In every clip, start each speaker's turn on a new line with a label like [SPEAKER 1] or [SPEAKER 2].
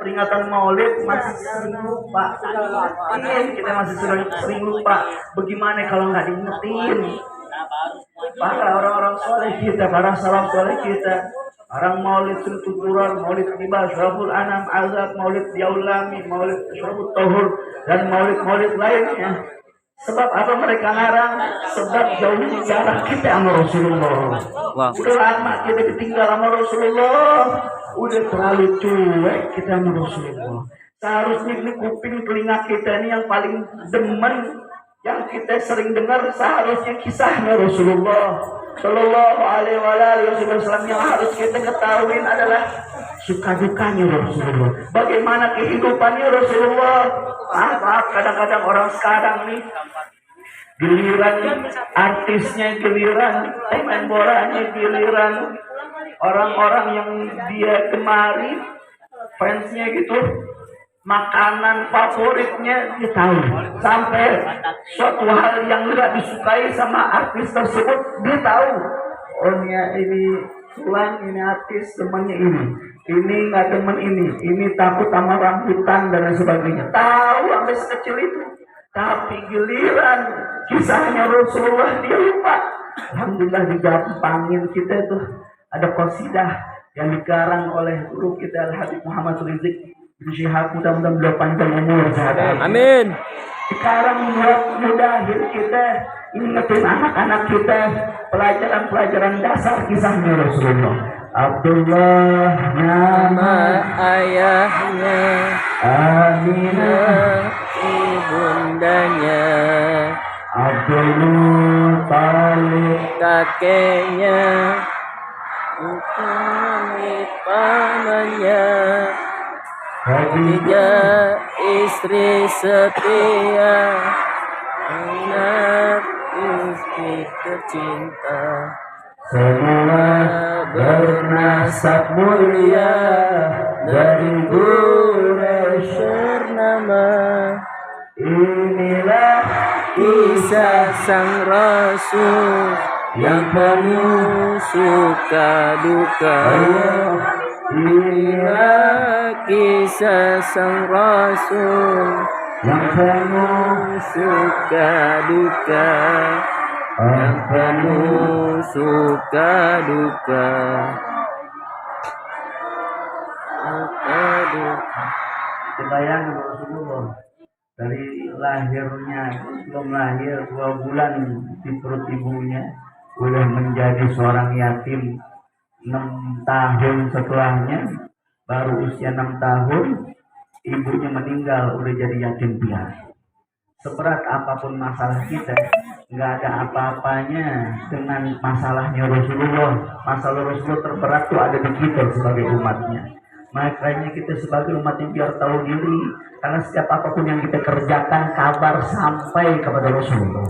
[SPEAKER 1] peringatan Maulid masih sering lupa. Ini kita masih sering lupa. Bagaimana kalau nggak diingetin? Para orang-orang soleh kita, para salaf soleh kita, orang Maulid Suntul Quran, Maulid Tiba, Syaraful Anam, Azab, Maulid Yaulami, Maulid Syaraful Tahur, dan Maulid lainnya. Sebab apa mereka larang? Sebab jauh jarak kita sama Rasulullah. Udah lama kita ditinggal sama Rasulullah, udah terlalu cuek kita sama Rasulullah. Seharusnya ini kuping telinga kita ini yang paling demen, yang kita sering dengar seharusnya kisahnya Rasulullah Shallallahu Alaihi Wasallam. Yang harus kita ketahui adalah suka dukanya Rasulullah. Bagaimana kehidupannya Rasulullah. Maaf, kadang-kadang orang sekarang nih giliran artisnya, giliran pemain bolanya, giliran orang-orang yang dia gemari, fansnya gitu, makanan favoritnya dia tahu. Sampai suatu hal yang nggak disukai sama artis tersebut dia tahu. Oh ini Fulan, ini artis temannya ini nggak teman ini takut sama rambutan dan lain sebagainya. Tahu sampai sekecil itu. Tapi giliran kisahnya Rasulullah dia lupa. Alhamdulillah digampangin kita itu. Ada qasidah yang dikarang oleh guru kita Al-Habib Muhammad Rizik bin Syihab, mudah-mudahan beliau panjang umur.
[SPEAKER 2] Amin.
[SPEAKER 1] Sekarang mudah-mudahan kita ingetin anak-anak kita pelajaran-pelajaran dasar kisahnya Rasulullah. Abdullah nama
[SPEAKER 2] ayahnya,
[SPEAKER 1] Aminah
[SPEAKER 2] ibundanya,
[SPEAKER 1] Abdul Muthalib
[SPEAKER 2] kakeknya, Muthalib pamannya, Khadijah istri setia, anak istri tercinta,
[SPEAKER 1] semua bernasab mulia dari Quraisy
[SPEAKER 2] ternama.
[SPEAKER 1] Inilah
[SPEAKER 2] Kisah sang Rasul yang penuh suka duka. Inilah kisah sang Rasul
[SPEAKER 1] yang penuh
[SPEAKER 2] suka duka, yang penuh suka duka. Suka duka.
[SPEAKER 1] Bayangkan Rasulullah dari lahirnya, belum lahir 2 bulan di perut ibunya udah menjadi seorang yatim. 6 tahun setelahnya, baru usia 6 tahun ibunya meninggal, udah jadi yatim piatu. Seberat apapun masalah kita, nggak ada apa-apanya dengan masalahnya Rasulullah. Masalah Rasulullah terberat tuh ada di kita sebagai umatnya. Makanya kita sebagai umatnya biar tahu diri, karena setiap apapun yang kita kerjakan kabar sampai kepada Rasulullah.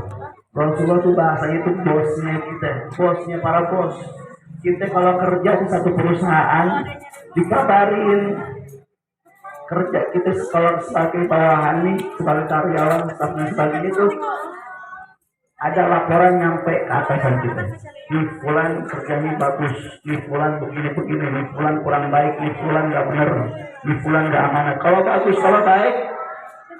[SPEAKER 1] Rasulullah itu bahasanya itu bosnya kita, bosnya para bos. Kita kalau kerja di satu perusahaan dikabarin. Kerja kita kalau sebagai bawahan nih, sebagai karyawan, staf dan sebagainya itu ada laporan nyampe ke atasan kita. Nih Fulan kerjanya bagus, nih Fulan begini, nih Fulan kurang baik, nih Fulan nggak bener, nih Fulan nggak amanah. Kalau bagus, kalau baik,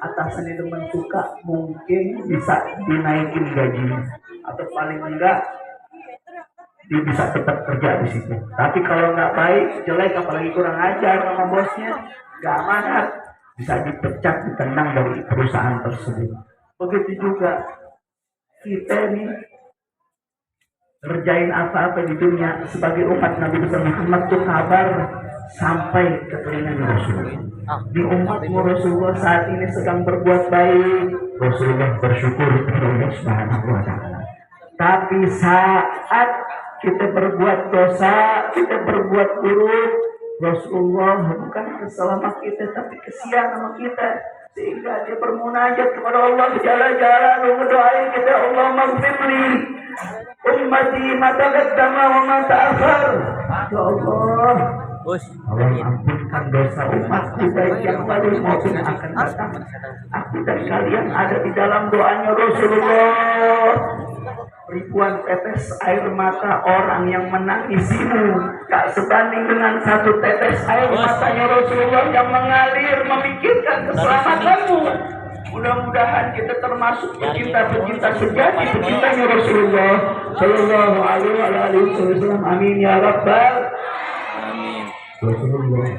[SPEAKER 1] atasan itu suka, mungkin bisa dinaikin gajinya, atau paling enggak dia bisa tetap kerja di situ. Tapi kalau nggak baik, jelek, apalagi kurang ajar sama bosnya, nggak amanat, bisa dipecat, ditendang dari perusahaan tersebut. Begitu juga kita nih ngerjain apa-apa di dunia sebagai umat Nabi besar Muhammad tuh kabar sampai ke telinga Rasulullah. Di umat Rasulullah saat ini sedang berbuat baik, Rasulullah bersyukur kepada Allah Subhanahu wa Ta'ala. Tapi saat kita berbuat dosa, kita berbuat buruk, Rasulullah bukan kesalahan kita, tapi kesian sama kita, sehingga dia bermunajat kepada Allah Jalla berdoa kita, Allah maghfirli ummati ma taqaddama wa ma ta'akhkhar. Ya Allah, Allah ampunkan dosa umatku baik yang baru maupun yang akan datang. Aku dan kalian ada di dalam doanya Rasulullah. ribuan tetes air mata orang yang menangisimu tak sebanding dengan satu tetes air matanya Rasulullah yang mengalir memikirkan keselamatanmu. Mudah-mudahan kita termasuk pecinta-pecinta sejati, pecintanya Rasulullah Sallallahu Alaihi Wasallam. Amin ya Rabbal.
[SPEAKER 2] Amin.
[SPEAKER 1] Rasulullah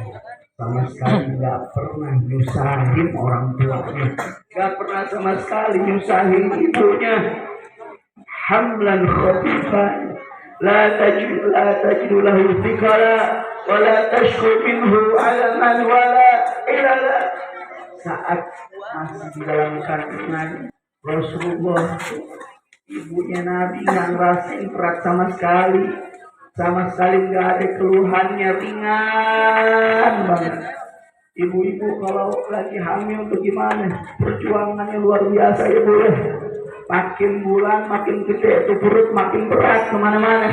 [SPEAKER 1] sama sekali nggak pernah nyusahin orang tuanya, nggak pernah sama sekali nyusahin ibunya. Hamlan khafifan la tajidu lahu fikara wa la tashku minhu alaman wala ilala. Saat masih di dalam kandungan Rasulullah, ibunya Nabi yang rasain berat sama sekali nggak ada keluhannya, ringan banget. Ibu-ibu kalau lagi hamil bagaimana? Perjuangannya luar biasa ya Bu. Makin bulan makin gede itu perut, makin berat kemana-mana.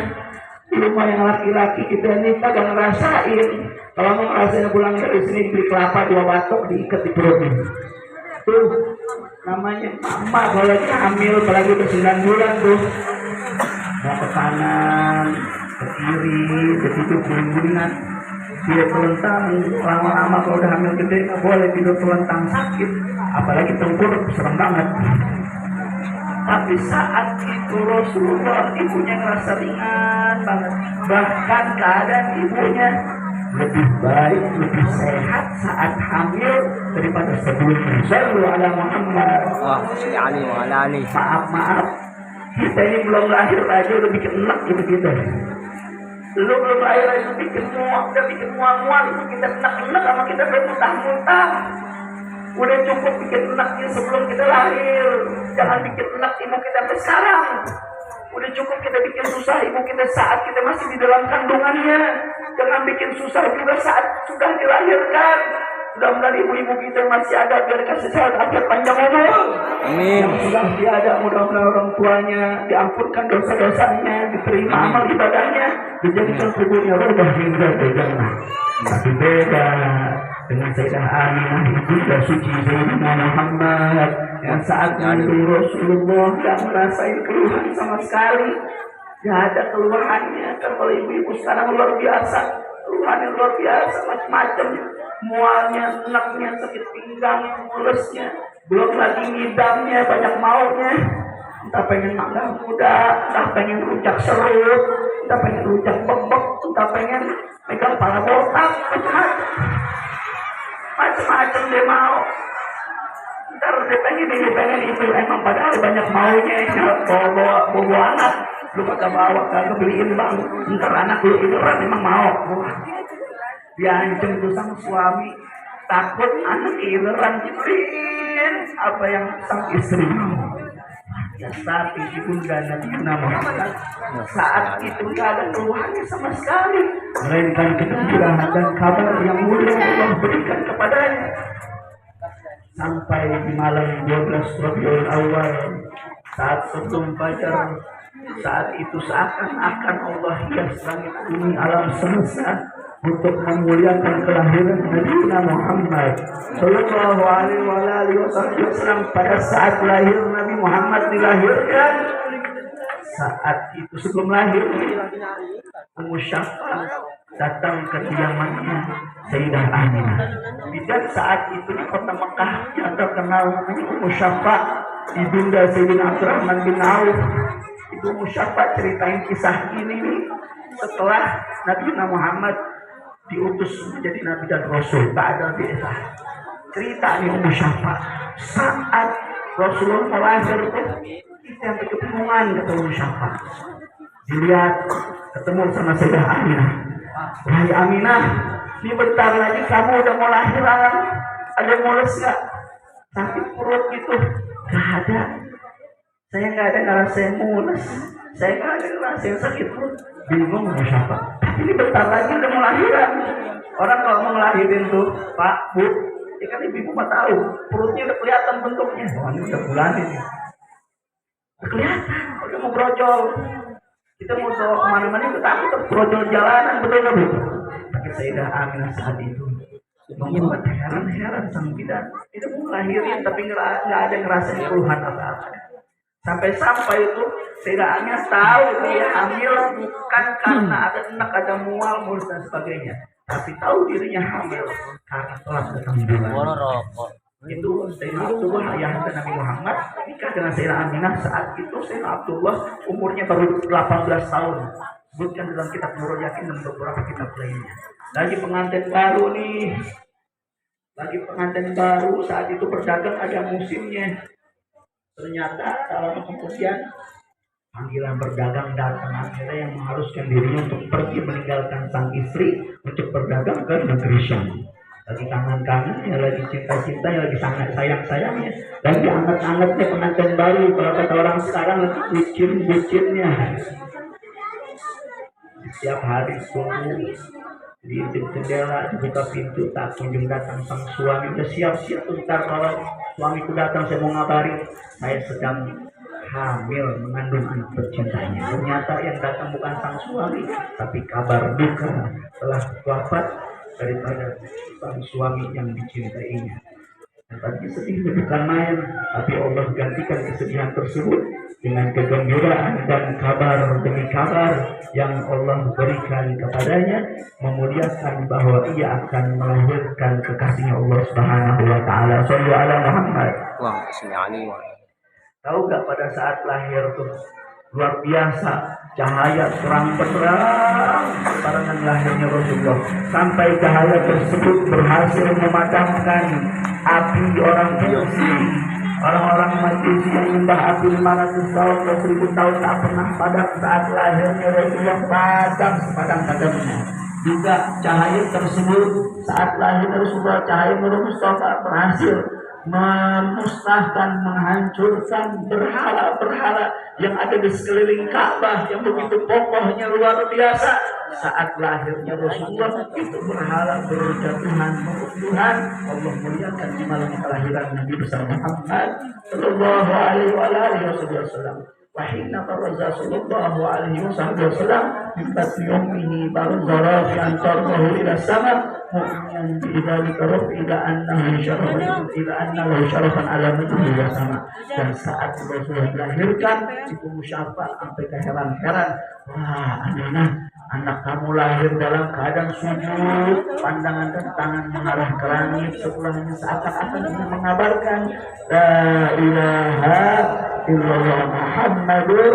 [SPEAKER 1] Di rumah yang laki-laki kita ini kagak ngerasain. Kalau mau ngerasain pulang dari sini beli kelapa 2 batok diikat di perutnya. Tuh namanya mama kalau lagi hamil, apalagi udah 9 bulan tuh. Mau ke kanan, ke kiri, ke situ guling-gulingan. Dia telentang, lama-lama kalau udah hamil gede nggak boleh tidur telentang, sakit. Apalagi tengkurap, serem banget. Tapi saat itu Rasulullah ibunya ngerasa ringan banget. Bahkan keadaan ibunya lebih baik, lebih sehat saat hamil daripada sebelumnya. Shallu ala Muhammad. Maaf. Kita ini belum lahir aja udah bikin enak gitu kita. Belum lahir aja bikin muak, udah bikin mual-mual itu kita enak-enak sama kita bermuntah-muntah. Udah cukup bikin enaknya sebelum kita lahir. Jangan bikin enak ibu kita sampai sekarang. Udah cukup kita bikin susah ibu kita saat kita masih di dalam kandungannya. Jangan bikin susah juga saat sudah dilahirkan. Mudah-mudahan ibu-ibu kita masih ada biar kasih sehat afiat panjang umur.
[SPEAKER 2] Amin.
[SPEAKER 1] Yang sudah tiada mudah-mudahan orang tuanya diampunkan dosa-dosanya, diterima amal ibadahnya, dijadikan kuburnya rodah hingga ke jannah. Tapi beda dengan Sayyidah Aminah ibunda suci Sayyidina Muhammad yang saat mengandung Rasulullah tidak merasain keluhan sama sekali. Tidak ada keluhannya. Kalau ibu-ibu sekarang luar biasa, keluhannya luar biasa, macam-macam. Mualnya, enaknya, sakit pinggang, mulesnya, belum lagi ngidamnya, banyak maunya. Entah pengen mangga muda, entah pengen rujak serut, entah pengen rujak bebek, entah pengen megang pala botak, macam-macam dia mau. Ntar dia pengen itu, emang padahal banyak maunya, bawa anak, lu kagak bawa, kagak beliin bang, ntar anak lu ileran emang mau. Diancam tuh sama suami, takut anak ileran jebrin apa yang sang istri mau. Ya saat itu ibunda Nabi Muhammad saat itu nggak ada keluhannya sama sekali, melainkan kegembiraan dan kabar yang mulia Allah berikan kepadanya. Sampai di malam 12 Rabiul Awal, saat sebelum fajar, saat itu seakan-akan Allah hias langit bumi alam semesta untuk memuliakan kelahiran Nabi Muhammad Sallallahu Alaihi Wasallam. Pada saat lahir Nabi Muhammad dilahirkan, saat itu sebelum lahir Ummu Syafa datang ke kediamannya Sayyidah Aminah. Dan saat itu di kota Mekah yang terkenal namanya Ummu Syafa, ibunda Sayyidina Abdurrahman bin Auf. Ibu Ummu Syafa ceritain kisah ini setelah Nabi Muhammad diutus menjadi Nabi dan Rasul. Tak ada biasa. Cerita ini Ummu Syafa saat Rasulullah lahir itu kita yang ketemuan kata Ummu Syafa. Dilihat ketemu sama Sayyidah Aminah. Wahai Aminah, ini bentar lagi kamu udah mau lahiran. Ada mules gak? Sakit perut gitu? Gak ada. Saya gak ada ngerasain mules. Saya gak ada ngerasain sakit perut. Bingung Ummu Syafa. Ini bentar lagi udah mau lahiran. Orang kalau mau ngelahirin tuh, Pak, Bu, ya kan ibu mah tahu, perutnya udah kelihatan bentuknya. Oh, ini udah bulan ini. Kelihatan, udah mau brojol. Kita mau bawa kemana-mana itu takut brojol jalanan, betul nggak Bu? Tapi Sayyidah Aminah saat itu membuat heran-heran sang bidan. Itu mau ngelahirin tapi nggak ada ngerasain keluhan apa-apa. Sampai itu Sayyidah tahu dia hamil bukan karena ada enak, ada mual, mulus dan sebagainya, tapi tahu dirinya hamil karena telah datang bulan. Itu Sayyidina Abdullah ayah Nabi Muhammad nikah dengan Sayyidah Aminah. Saat itu Sayyidina Abdullah umurnya baru 18 tahun. Sebutkan dalam kitab Nurul Yakin dan beberapa kitab lainnya. Lagi pengantin baru nih, lagi pengantin baru, saat itu berdagang ada musimnya. Ternyata kalau kemudian panggilan berdagang datang, akhirnya yang mengharuskan dirinya untuk pergi meninggalkan sang istri untuk berdagang ke negeri Syam. Lagi kangen-kangennya, lagi cinta-cintanya, lagi sangat sayang-sayangnya, lagi anget-angetnya pengantin baru. Kalau kata orang sekarang lagi bucin-bucinnya. Setiap hari tunggu di jendela, dibuka pintu, tak kunjung datang sang suami. Udah siap-siap bentar, kalau suamiku datang saya mau ngabarin saya sedang hamil mengandung anak tercintanya. Ternyata yang datang bukan sang suami, tapi kabar duka telah wafat daripada sang suami yang dicintainya. Dan tadi sedihnya bukan main, tapi Allah gantikan kesedihan tersebut dengan kegembiraan dan kabar demi kabar yang Allah berikan kepadanya, memuliakan bahwa ia akan melahirkan kekasihnya Allah Subhanahu wa taala. Shallu ala Muhammad. Tahu gak pada saat lahir tuh luar biasa, cahaya terang benderang barengan lahirnya Rasulullah, sampai cahaya tersebut berhasil memadamkan api orang Majusi. Orang-orang Majusi yang menyembah api 500 tahun atau 1000 tahun tak pernah padam. Saat lahirnya Rasulullah padam sepadam-padamnya. Juga cahaya tersebut saat lahir Rasulullah, cahaya Nur Mustafa berhasil memusnahkan, menghancurkan berhala-berhala yang ada di sekeliling Ka'bah yang begitu kokohnya luar biasa. Saat lahirnya Rasulullah, itu berhala berjatuhan, meruntuhan. Allah muliakan di malam kelahiran Nabi besar Muhammad sallallahu alaihi wasallam. Wahina farza sallallahu alaihi wasallam min batni ummihi barzara fi antarnahu ila sama mu'minan bidzalika ila annahu syarafan ala mithli wa sama. Dan saat Rasulullah dilahirkan, Ibu Musyafa sampai keheran-heran, wah anak kamu lahir dalam keadaan sujud, pandangan dan tangan mengarah ke langit. Sebelahnya seakan-akan ingin mengabarkan la ilaha illallah Muhammadur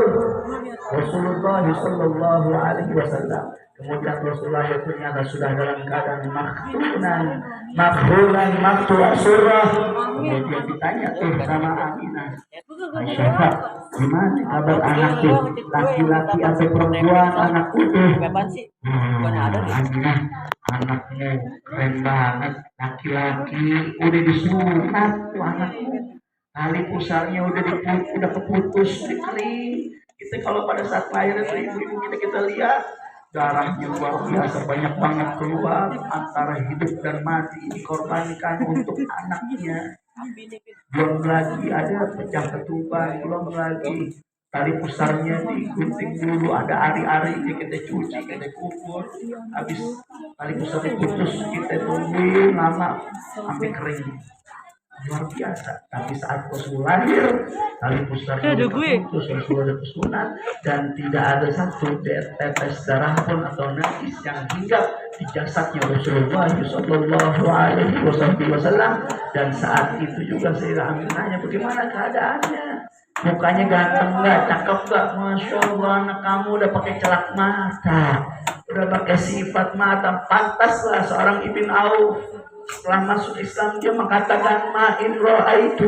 [SPEAKER 1] Rasulullah sallallahu alaihi wasallam. Kemudian Rasulullah ternyata sudah dalam keadaan maktul surah. Kemudian ditanya tuh sama Aminah, Aisyah, gimana kabar anak tuh, laki-laki atau perempuan anakku tuh? Aminah, anaknya keren banget, laki-laki, udah disunat tuh anaknya, tali pusarnya udah keputus, dikering. Kita kalau pada saat lahir itu ibu-ibu kita lihat darahnya luar biasa, banyak banget keluar, antara hidup dan mati dikorbankan untuk anaknya. Belum lagi ada pecah ketuban, belum lagi tali pusarnya digunting dulu, ada ari-arinya kita cuci, kita kubur, habis tali pusarnya putus kita tungguin lama sampai kering. Luar biasa. Tapi saat Rasulullah lahir, tali pusarnya putus, Rasulullah kesunat, dan tidak ada satu tetes darah pun atau najis yang hinggap di jasadnya Rasulullah sallallahu alaihi wasallam. Dan saat itu juga Sayyidah Aminah, bagaimana keadaannya? Mukanya ganteng nggak, cakep nggak? Masya Allah, anak kamu udah pakai celak mata, udah pakai sifat mata, pantaslah seorang Ibn Auf setelah masuk Islam dia mengatakan ma'in ra'aitu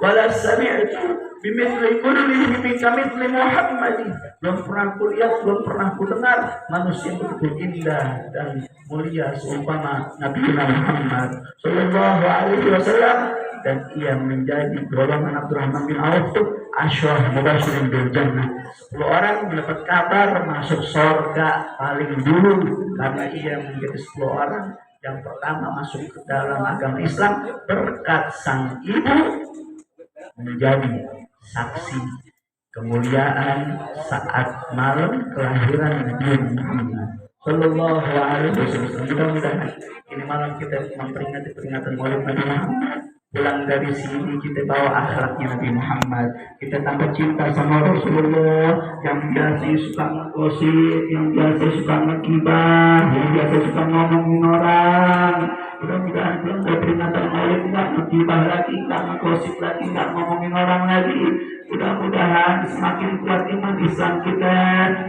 [SPEAKER 1] wala sami'tu bimithli kullihi min kamithli Muhammadin. Belum pernah kulihat, belum pernah kudengar manusia begitu indah dan mulia seumpama Nabi Muhammad sallallahu alaihi wasallam. Dan ia menjadi golongan Abdurrahman bin Auf itu asyrah mubasyirin bil jannah, 10 orang mendapat kabar masuk surga paling dulu, karena ia menjadi 10 orang yang pertama masuk ke dalam agama Islam berkat sang ibu menjadi saksi kemuliaan saat malam kelahiran Nabi Muhammad sallallahu alaihi wasallam. Mudah-mudahan ini malam kita memperingati peringatan Maulid Nabi Muhammad, pulang dari sini kita bawa akhlaknya Nabi Muhammad, kita tambah cinta sama Rasulullah. Yang biasa suka ngegosip, yang biasa suka ngegibah, yang biasa suka ngomongin orang, mudah-mudahan belum ada peringatan Maulid nggak ngegibah lagi, nggak ngegosip lagi, nggak ngomongin orang lagi. Mudah-mudahan semakin kuat iman Islam kita,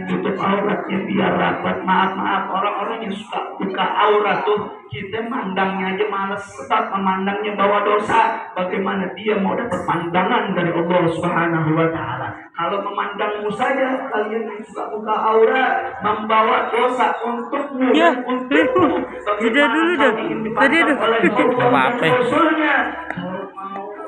[SPEAKER 1] tutup auratnya biar rapat. Maaf orang-orang yang suka buka aurat tuh kita mandangnya aja malas, sebab memandangnya bawa dosa. Bagaimana dia mau dapat pandangan dari Allah Subhanahu wa taala? Kalau memandangmu saja, kalian yang suka buka aurat membawa dosa untukmu dan untukmu. Bagaimana kalian ingin dipandang oleh Allah dan Rasulnya?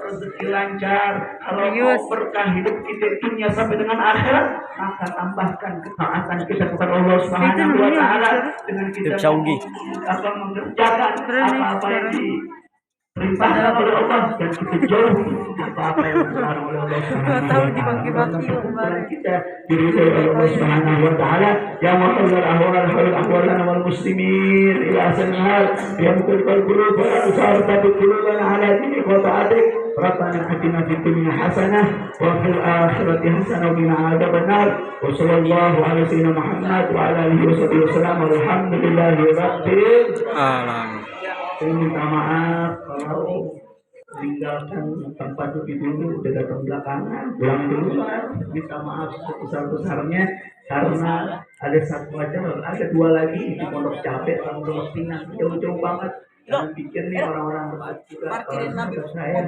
[SPEAKER 1] Rezeki lancar, kalau mau berkah hidup kita dunia sampai dengan akhirat, maka tambahkan ketaatan kita kepada Allah Subhanahu wa taala dengan kita mengerjakan apa-apa yang diperintahkan oleh Allah dan kita jauhi apa-apa yang dilarang oleh Allah Subhanahu wa taala. Kita diridhai oleh Allah Subhanahu wa taala. Ya muhammad ahwal wal muslimin ila sanal ya muqallibal qulub wa sarfat qulubana ala dinik wa ta'atik. Rabbana atina fid dunya hasanah wa fil akhirati hasanah wa qina adzabannar. Wa sallallahu ala sayyidina Muhammad wa ala alihi wasallam. Alhamdulillahi rabbil alamin. Saya minta maaf kalau meninggalkan tempat dulu udah datang belakangan, pulang dulu. Minta maaf sebesar-besarnya karena ada satu aja, ada dua lagi di Pondok Cabe, Pondok Pinang, jauh-jauh banget. Jangan pikir nih orang-orang juga orang saya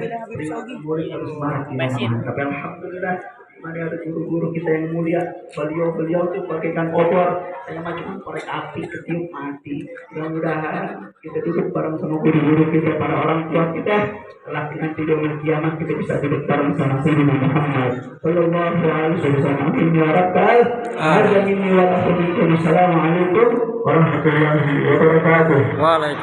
[SPEAKER 1] murid harus marah. Tapi alhamdulillah mana ada guru-guru kita yang mulia, beliau itu bagaikan obor, saya cuma korek api ketiup mati. Mudah-mudahan kita duduk bareng sama guru-guru kita, para orang tua kita, kelak nanti di yaumul kiamat kita bisa duduk bareng sama Sayyidina Muhammad sallallahu alaihi wasallam. Amin ya rabbal alamin. Assalamualaikum warahmatullahi wabarakatuh.